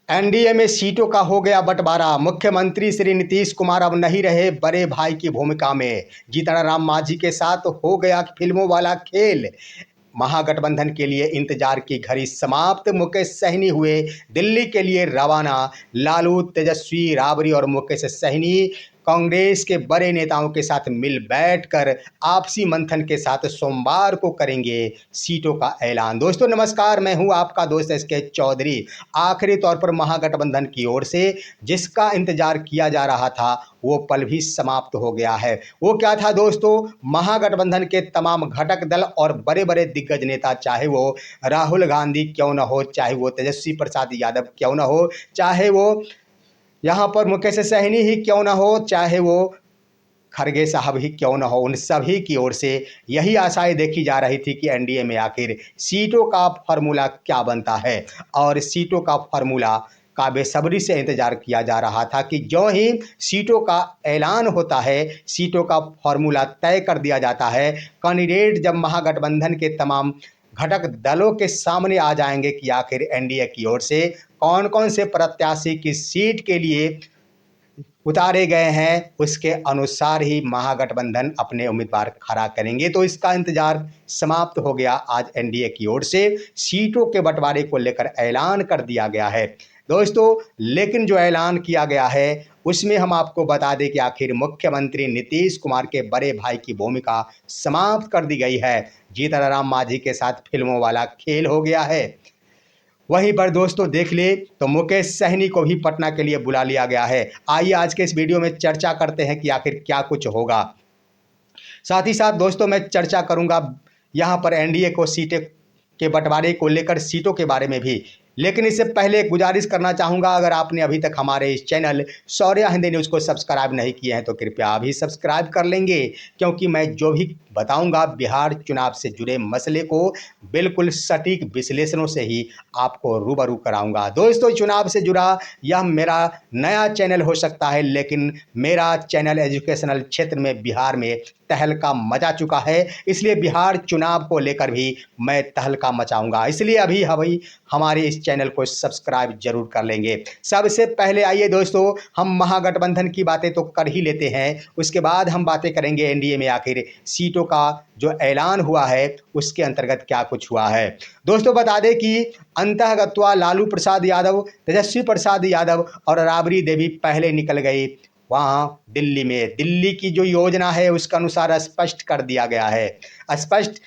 NDA में सीटों का हो गया बंटवारा। मुख्यमंत्री श्री नीतीश कुमार अब नहीं रहे बड़े भाई की भूमिका में। जीतनराम मांझी के साथ हो गया फिल्मों वाला खेल। महागठबंधन के लिए इंतजार की घड़ी समाप्त। मुकेश सहनी हुए दिल्ली के लिए रवाना। लालू, तेजस्वी, राबड़ी और मुकेश सहनी कांग्रेस के बड़े नेताओं के साथ मिल बैठकर आपसी मंथन के साथ सोमवार को करेंगे सीटों का ऐलान। दोस्तों नमस्कार, मैं हूं आपका दोस्त एसके चौधरी। आखिरी तौर पर महागठबंधन की ओर से जिसका इंतजार किया जा रहा था वो पल भी समाप्त हो गया है। वो क्या था दोस्तों? महागठबंधन के तमाम घटक दल और बड़े बड़े दिग्गज नेता, चाहे वो राहुल गांधी क्यों न हो, चाहे वो तेजस्वी प्रसाद यादव क्यों न हो, चाहे वो यहाँ पर मुकेश सहनी ही क्यों न हो, चाहे वो खरगे साहब ही क्यों न हो, उन सभी की ओर से यही आशाएं देखी जा रही थी कि एनडीए में आखिर सीटों का फार्मूला क्या बनता है। और सीटों का फार्मूला का बेसब्री से इंतजार किया जा रहा था कि जो ही सीटों का ऐलान होता है, सीटों का फार्मूला तय कर दिया जाता है, कैंडिडेट जब महागठबंधन के तमाम घटक दलों के सामने आ जाएंगे कि आखिर एनडीए की ओर से कौन कौन से प्रत्याशी किस सीट के लिए उतारे गए हैं, उसके अनुसार ही महागठबंधन अपने उम्मीदवार खड़ा करेंगे। तो इसका इंतजार समाप्त हो गया। आज एनडीए की ओर से सीटों के बंटवारे को लेकर ऐलान कर दिया गया है दोस्तों। लेकिन जो ऐलान किया गया है उसमें हम आपको बता दें कि आखिर मुख्यमंत्री नीतीश कुमार के बड़े भाई की भूमिका समाप्त कर दी गई है। जीतनराम मांझी के साथ फिल्मों वाला खेल हो गया है। वहीं पर दोस्तों देख ले तो मुकेश सहनी को भी पटना के लिए बुला लिया गया है। आइए आज के इस वीडियो में चर्चा करते हैं कि आखिर क्या कुछ होगा। साथ ही साथ दोस्तों मैं चर्चा करूंगा यहाँ पर एनडीए को सीटें के बंटवारे को लेकर सीटों के बारे में भी। लेकिन इससे पहले एक गुजारिश करना चाहूँगा, अगर आपने अभी तक हमारे इस चैनल शौर्य हिंदी न्यूज़ को सब्सक्राइब नहीं किए हैं तो कृपया अभी सब्सक्राइब कर लेंगे, क्योंकि मैं जो भी बताऊंगा बिहार चुनाव से जुड़े मसले को बिल्कुल सटीक विश्लेषणों से ही आपको रूबरू कराऊंगा। दोस्तों चुनाव से जुड़ा यह मेरा नया चैनल हो सकता है, लेकिन मेरा चैनल एजुकेशनल क्षेत्र में बिहार में तहलका मचा चुका है। इसलिए बिहार चुनाव को लेकर भी मैं तहलका मचाऊंगा। इसलिए अभी हमारे इस चैनल को सब्सक्राइब जरूर कर लेंगे। सबसे पहले आइए दोस्तों हम महागठबंधन की बातें तो कर ही लेते हैं, उसके बाद हम बातें करेंगे एनडीए में आखिर सीटों का जो ऐलान हुआ है उसके अंतर्गत क्या कुछ हुआ है। दोस्तों बता दें कि अंतःगत्वा लालू प्रसाद यादव, तेजस्वी प्रसाद यादव और राबड़ी देवी पहले निकल गई वहाँ दिल्ली में। दिल्ली की जो योजना है उसके अनुसार स्पष्ट कर दिया गया है। स्पष्ट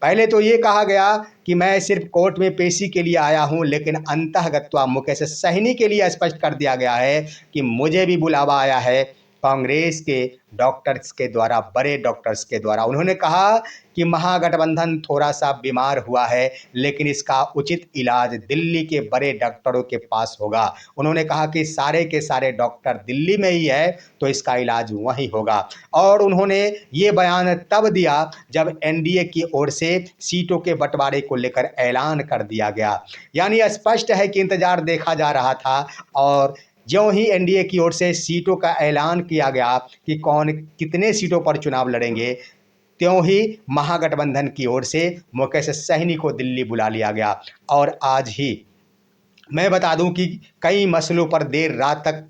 पहले तो ये कहा गया कि मैं सिर्फ कोर्ट में पेशी के लिए आया हूं, लेकिन अंतःगत्वा मुकेश सहनी के लिए स्पष्ट कर दिया गया है कि मुझे भी बुलावा आया है कांग्रेस के डॉक्टर्स के द्वारा, बड़े डॉक्टर्स के द्वारा। उन्होंने कहा कि महागठबंधन थोड़ा सा बीमार हुआ है, लेकिन इसका उचित इलाज दिल्ली के बड़े डॉक्टरों के पास होगा। उन्होंने कहा कि सारे के सारे डॉक्टर दिल्ली में ही है तो इसका इलाज वहीं होगा। और उन्होंने ये बयान तब दिया जब एनडीए की ओर से सीटों के बंटवारे को लेकर ऐलान कर दिया गया। यानी स्पष्ट है कि इंतजार देखा जा रहा था, और ज्यों ही एनडीए की ओर से सीटों का ऐलान किया गया कि कौन कितने सीटों पर चुनाव लड़ेंगे, त्यों ही महागठबंधन की ओर से मुकेश सहनी को दिल्ली बुला लिया गया। और आज ही मैं बता दूं कि कई मसलों पर देर रात तक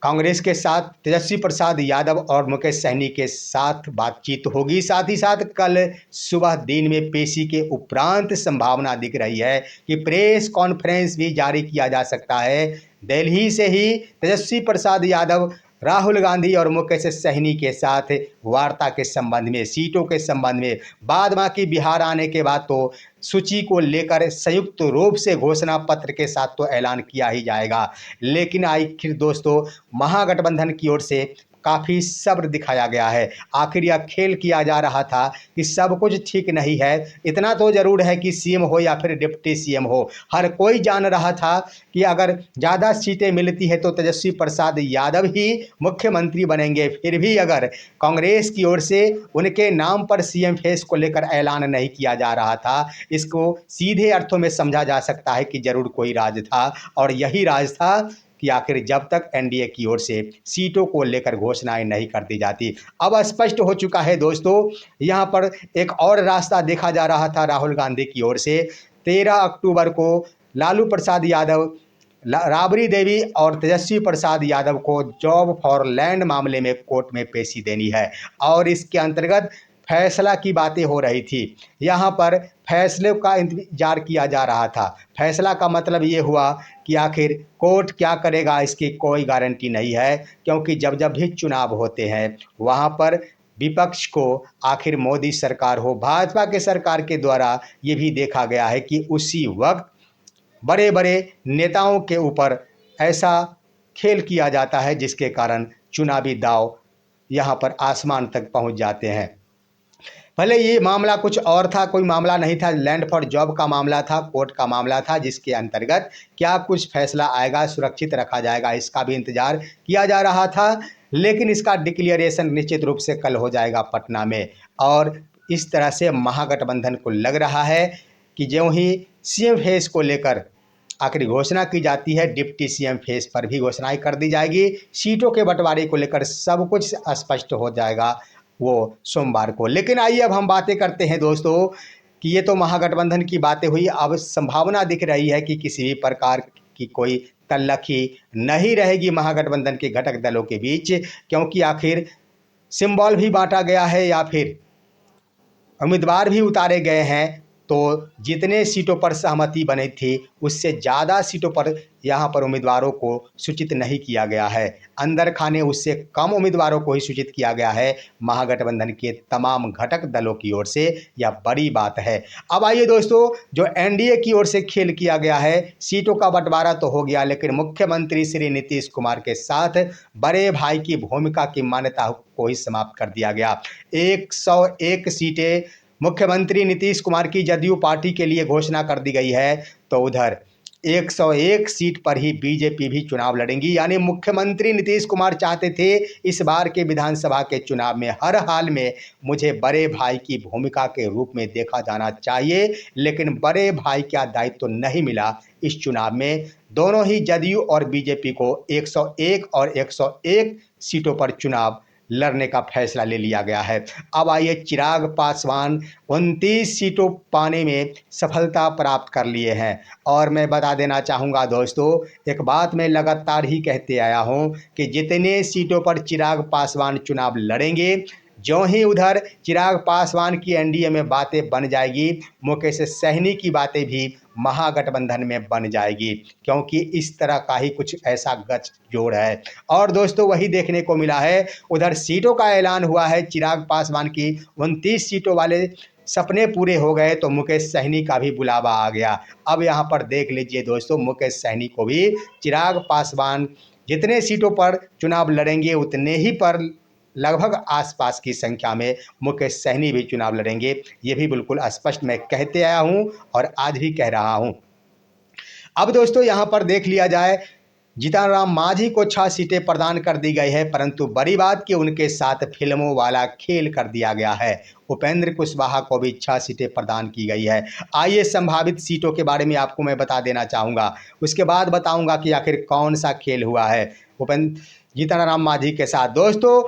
कांग्रेस के साथ तेजस्वी प्रसाद यादव और मुकेश सहनी के साथ बातचीत होगी। साथ ही साथ कल सुबह दिन में पेशी के उपरांत संभावना दिख रही है कि प्रेस कॉन्फ्रेंस भी जारी किया जा सकता है। दिल्ली से ही तेजस्वी प्रसाद यादव राहुल गांधी और मुकेश सहनी के साथ वार्ता के संबंध में, सीटों के संबंध में, बाद बाकी बिहार आने के बाद तो सूची को लेकर संयुक्त रूप से घोषणा पत्र के साथ तो ऐलान किया ही जाएगा। लेकिन आखिर दोस्तों महागठबंधन की ओर से काफ़ी सब्र दिखाया गया है। आखिर यह खेल किया जा रहा था कि सब कुछ ठीक नहीं है। इतना तो जरूर है कि सीएम हो या फिर डिप्टी सीएम हो, हर कोई जान रहा था कि अगर ज़्यादा सीटें मिलती है तो तेजस्वी प्रसाद यादव ही मुख्यमंत्री बनेंगे। फिर भी अगर कांग्रेस की ओर से उनके नाम पर सीएम फेस को लेकर ऐलान नहीं किया जा रहा था, इसको सीधे अर्थों में समझा जा सकता है कि जरूर कोई राज था। और यही राज था कि आखिर जब तक एनडीए की ओर से सीटों को लेकर घोषणाएं नहीं कर दी जाती। अब स्पष्ट हो चुका है दोस्तों, यहाँ पर एक और रास्ता देखा जा रहा था राहुल गांधी की ओर से। 13 अक्टूबर को लालू प्रसाद यादव, राबड़ी देवी और तेजस्वी प्रसाद यादव को जॉब फॉर लैंड मामले में कोर्ट में पेशी देनी है और इसके अंतर्गत फैसला की बातें हो रही थी। यहाँ पर फैसले का इंतजार किया जा रहा था। फैसला का मतलब ये हुआ कि आखिर कोर्ट क्या करेगा इसकी कोई गारंटी नहीं है, क्योंकि जब जब भी चुनाव होते हैं वहाँ पर विपक्ष को, आखिर मोदी सरकार हो भाजपा के सरकार के द्वारा ये भी देखा गया है कि उसी वक्त बड़े बड़े नेताओं के ऊपर ऐसा खेल किया जाता है जिसके कारण चुनावी दांव यहाँ पर आसमान तक पहुँच जाते हैं। भले ये मामला कुछ और था, कोई मामला नहीं था, लैंड फॉर जॉब का मामला था, कोर्ट का मामला था, जिसके अंतर्गत क्या कुछ फैसला आएगा, सुरक्षित रखा जाएगा, इसका भी इंतजार किया जा रहा था। लेकिन इसका डिक्लेरेशन निश्चित रूप से कल हो जाएगा पटना में। और इस तरह से महागठबंधन को लग रहा है कि ज्यों ही सीएम फेस को लेकर आखिरी घोषणा की जाती है, डिप्टी सीएम फेस पर भी घोषणाएं कर दी जाएगी। सीटों के बंटवारे को लेकर सब कुछ स्पष्ट हो जाएगा वो सोमवार को। लेकिन आइए अब हम बातें करते हैं दोस्तों कि ये तो महागठबंधन की बातें हुई। अब संभावना दिख रही है कि किसी भी प्रकार की कोई तल्लखी नहीं रहेगी महागठबंधन के घटक दलों के बीच, क्योंकि आखिर सिंबल भी बांटा गया है या फिर उम्मीदवार भी उतारे गए हैं। तो जितने सीटों पर सहमति बनी थी उससे ज़्यादा सीटों पर यहाँ पर उम्मीदवारों को सूचित नहीं किया गया है। अंदर खाने उससे कम उम्मीदवारों को ही सूचित किया गया है महागठबंधन के तमाम घटक दलों की ओर से। यह बड़ी बात है। अब आइए दोस्तों, जो एनडीए की ओर से खेल किया गया है, सीटों का बंटवारा तो हो गया, लेकिन मुख्यमंत्री श्री नीतीश कुमार के साथ बड़े भाई की भूमिका की मान्यता को ही समाप्त कर दिया गया। 101 सीटें मुख्यमंत्री नीतीश कुमार की जदयू पार्टी के लिए घोषणा कर दी गई है, तो उधर 101 सीट पर ही बीजेपी भी चुनाव लड़ेंगी। यानी मुख्यमंत्री नीतीश कुमार चाहते थे इस बार के विधानसभा के चुनाव में हर हाल में मुझे बड़े भाई की भूमिका के रूप में देखा जाना चाहिए, लेकिन बड़े भाई का दायित्व तो नहीं मिला इस चुनाव में। दोनों ही जदयू और बीजेपी को 101 और 101 सीटों पर चुनाव लड़ने का फैसला ले लिया गया है। अब आइए, चिराग पासवान 29 सीटों पाने में सफलता प्राप्त कर लिए हैं। और मैं बता देना चाहूँगा दोस्तों, एक बात मैं लगातार ही कहते आया हूँ कि जितने सीटों पर चिराग पासवान चुनाव लड़ेंगे, जो ही उधर चिराग पासवान की एनडीए में बातें बन जाएगी, मुकेश सहनी की बातें भी महागठबंधन में बन जाएगी, क्योंकि इस तरह का ही कुछ ऐसा गठजोड़ है। और दोस्तों वही देखने को मिला है। उधर सीटों का ऐलान हुआ है, चिराग पासवान की 29 सीटों वाले सपने पूरे हो गए तो मुकेश सहनी का भी बुलावा आ गया। अब यहाँ पर देख लीजिए दोस्तों, मुकेश सहनी को भी चिराग पासवान जितने सीटों पर चुनाव लड़ेंगे उतने ही पर लगभग आसपास की संख्या में मुकेश सहनी भी चुनाव लड़ेंगे। ये भी बिल्कुल स्पष्ट मैं कहते आया हूं और आज भी कह रहा हूं। अब दोस्तों यहाँ पर देख लिया जाए, जीतन राम मांझी को 6 सीटें प्रदान कर दी गई है, परंतु बड़ी बात कि उनके साथ फिल्मों वाला खेल कर दिया गया है। उपेंद्र कुशवाहा को भी 6 सीटें प्रदान की गई है। आइए संभावित सीटों के बारे में आपको मैं बता देना चाहूँगा, उसके बाद बताऊँगा कि आखिर कौन सा खेल हुआ है जीतन राम मांझी के साथ। दोस्तों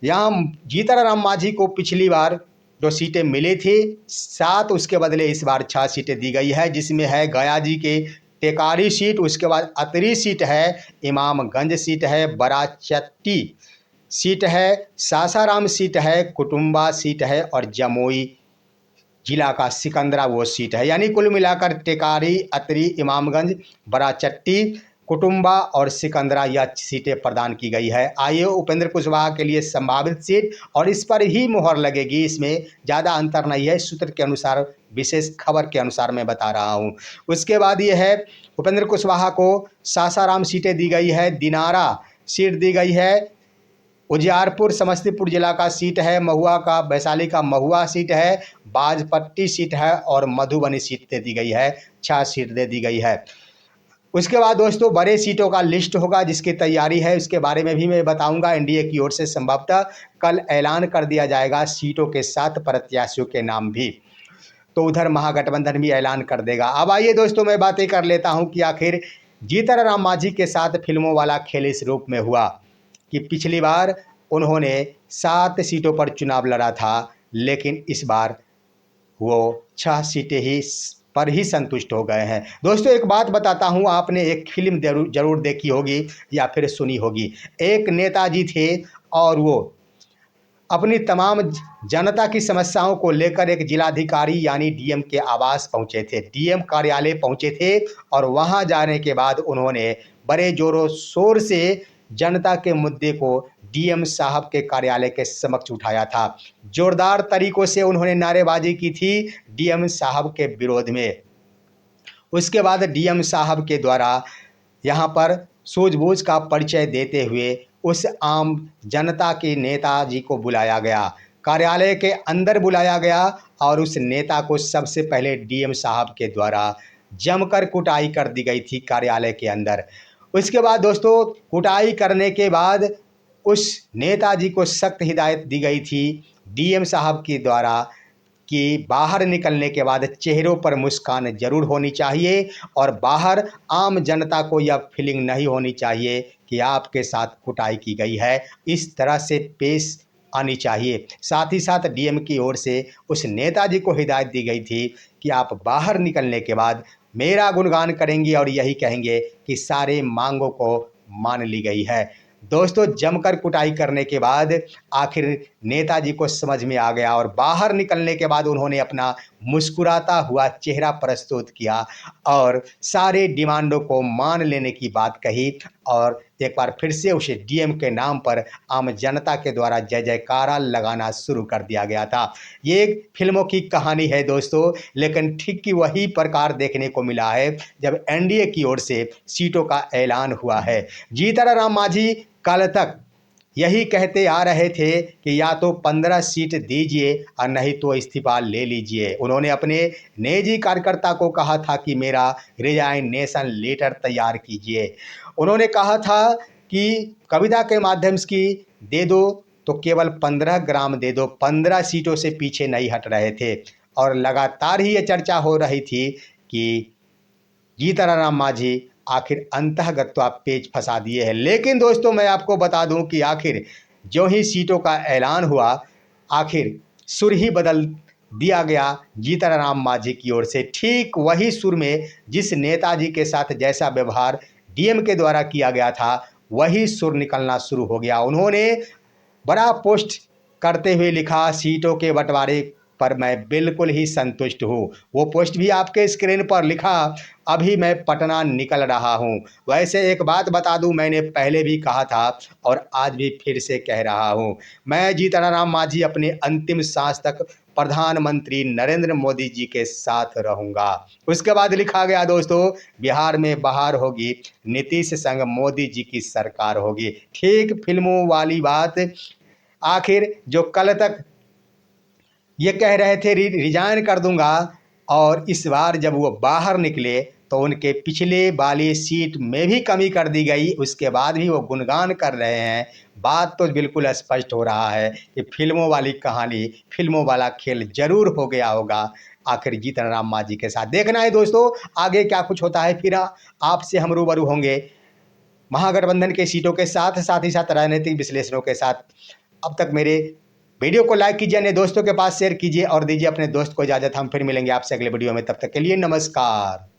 यहाँ जीतन राम मांझी को पिछली बार जो सीटें मिली थी 7, उसके बदले इस बार 6 सीटें दी गई है, जिसमें है गया जी के टेकारी सीट, उसके बाद अतरी सीट है, इमामगंज सीट है, बराचट्टी सीट है, सासाराम सीट है, कुटुम्बा सीट है और जमुई जिला का सिकंदरा वो सीट है। यानी कुल मिलाकर टेकारी, अतरी, इमामगंज, बराचट्टी, कुटुम्बा और सिकंदरा यह सीटें प्रदान की गई है। आइए उपेंद्र कुशवाहा के लिए संभावित सीट, और इस पर ही मुहर लगेगी, इसमें ज़्यादा अंतर नहीं है, सूत्र के अनुसार, विशेष खबर के अनुसार मैं बता रहा हूँ। उसके बाद ये है, उपेंद्र कुशवाहा को सासाराम सीटें दी गई है, दिनारा सीट दी गई है, उजियारपुर समस्तीपुर जिला का सीट है, महुआ का वैशाली का महुआ सीट है, बाजपट्टी सीट है और मधुबनी सीट दे दी गई है, 6 सीट दे दी गई है। उसके बाद दोस्तों बड़े सीटों का लिस्ट होगा जिसकी तैयारी है, उसके बारे में भी मैं बताऊंगा। एनडीए की ओर से संभवतः कल ऐलान कर दिया जाएगा सीटों के साथ प्रत्याशियों के नाम भी, तो उधर महागठबंधन भी ऐलान कर देगा। अब आइए दोस्तों मैं बातें कर लेता हूं कि आखिर जीतन राम मांझी के साथ फिल्मों वाला खेल इस रूप में हुआ कि पिछली बार उन्होंने 7 सीटों पर चुनाव लड़ा था, लेकिन इस बार वो 6 सीटें ही पर ही संतुष्ट हो गए हैं। दोस्तों एक बात बताता हूँ, आपने एक फिल्म जरूर देखी होगी या फिर सुनी होगी। एक नेताजी थे और वो अपनी तमाम जनता की समस्याओं को लेकर एक जिलाधिकारी यानी डीएम के आवास पहुंचे थे, डीएम कार्यालय पहुंचे थे और वहां जाने के बाद उन्होंने बड़े जोरों शोर से जनता के मुद्दे को डीएम साहब के कार्यालय के समक्ष उठाया था। जोरदार तरीकों से उन्होंने नारेबाजी की थी डीएम साहब के विरोध में। उसके बाद डीएम साहब के द्वारा यहाँ पर सूझबूझ का परिचय देते हुए उस आम जनता के नेताजी को बुलाया गया, कार्यालय के अंदर बुलाया गया और उस नेता को सबसे पहले डीएम साहब के द्वारा जमकर कुटाई कर दी गई थी कार्यालय के अंदर। उसके बाद दोस्तों कुटाई करने के बाद उस नेताजी को सख्त हिदायत दी गई थी डीएम साहब के द्वारा कि बाहर निकलने के बाद चेहरों पर मुस्कान जरूर होनी चाहिए और बाहर आम जनता को यह फीलिंग नहीं होनी चाहिए कि आपके साथ कुटाई की गई है, इस तरह से पेश आनी चाहिए। साथ ही साथ डीएम की ओर से उस नेताजी को हिदायत दी गई थी कि आप बाहर निकलने के बाद मेरा गुणगान करेंगे और यही कहेंगे कि सारे मांगों को मान ली गई है। दोस्तों जमकर कुटाई करने के बाद आखिर नेताजी को समझ में आ गया और बाहर निकलने के बाद उन्होंने अपना मुस्कुराता हुआ चेहरा प्रस्तुत किया और सारे डिमांडों को मान लेने की बात कही और एक बार फिर से उसे डीएम के नाम पर आम जनता के द्वारा जय जयकारा लगाना शुरू कर दिया गया था। ये एक फिल्मों की कहानी है दोस्तों, लेकिन ठीक की वही प्रकार देखने को मिला है जब एनडीए की ओर से सीटों का ऐलान हुआ है। जीतन राम मांझी कल तक यही कहते आ रहे थे कि या तो 15 सीट दीजिए और नहीं तो इस्तीफा ले लीजिए। उन्होंने अपने निजी कार्यकर्ता को कहा था कि मेरा रिजाइनेशन लेटर तैयार कीजिए। उन्होंने कहा था कि कविता के माध्यम से दे दो तो केवल 15 ग्राम दे दो, 15 सीटों से पीछे नहीं हट रहे थे और लगातार ही ये चर्चा हो रही थी कि जीतन राम मांझी आखिर अंतःगत्वा पेच फंसा दिए हैं। लेकिन दोस्तों मैं आपको बता दूं कि आखिर जो ही सीटों का ऐलान हुआ, आखिर सुर ही बदल दिया गया जीतन राम मांझी की ओर से। ठीक वही सुर में जिस नेताजी के साथ जैसा व्यवहार डीएम के द्वारा किया गया था, वही सुर निकलना शुरू हो गया। उन्होंने बड़ा पोस्ट करते हुए लिखा, सीटों के बंटवारे पर मैं बिल्कुल ही संतुष्ट हूँ। वो पोस्ट भी आपके स्क्रीन पर लिखा, अभी मैं पटना निकल रहा हूँ। वैसे एक बात बता दूं, मैंने पहले भी कहा था और आज भी फिर से कह रहा हूँ, मैं जीतन राम मांझी अपने अंतिम सांस तक प्रधानमंत्री नरेंद्र मोदी जी के साथ रहूंगा। उसके बाद लिखा गया दोस्तों, बिहार में बहार होगी, नीतीश संग मोदी जी की सरकार होगी। ठीक फिल्मों वाली बात। आखिर जो कल तक ये कह रहे थे रिजाइन कर दूंगा और इस बार जब वो बाहर निकले तो उनके पिछले वाली सीट में भी कमी कर दी गई, उसके बाद भी वो गुणगान कर रहे हैं। बात तो बिल्कुल स्पष्ट हो रहा है कि फिल्मों वाली कहानी, फिल्मों वाला खेल जरूर हो गया होगा आखिर जीतन राम मांझी के साथ। देखना है दोस्तों आगे क्या कुछ होता है। फिर आपसे हम रूबरू होंगे महागठबंधन के सीटों के साथ, साथ ही साथ राजनीतिक विश्लेषणों के साथ। अब तक मेरे वीडियो को लाइक कीजिए, अपने दोस्तों के पास शेयर कीजिए और दीजिए अपने दोस्त को इजाज़त। हम फिर मिलेंगे आपसे अगले वीडियो में, तब तक के लिए नमस्कार।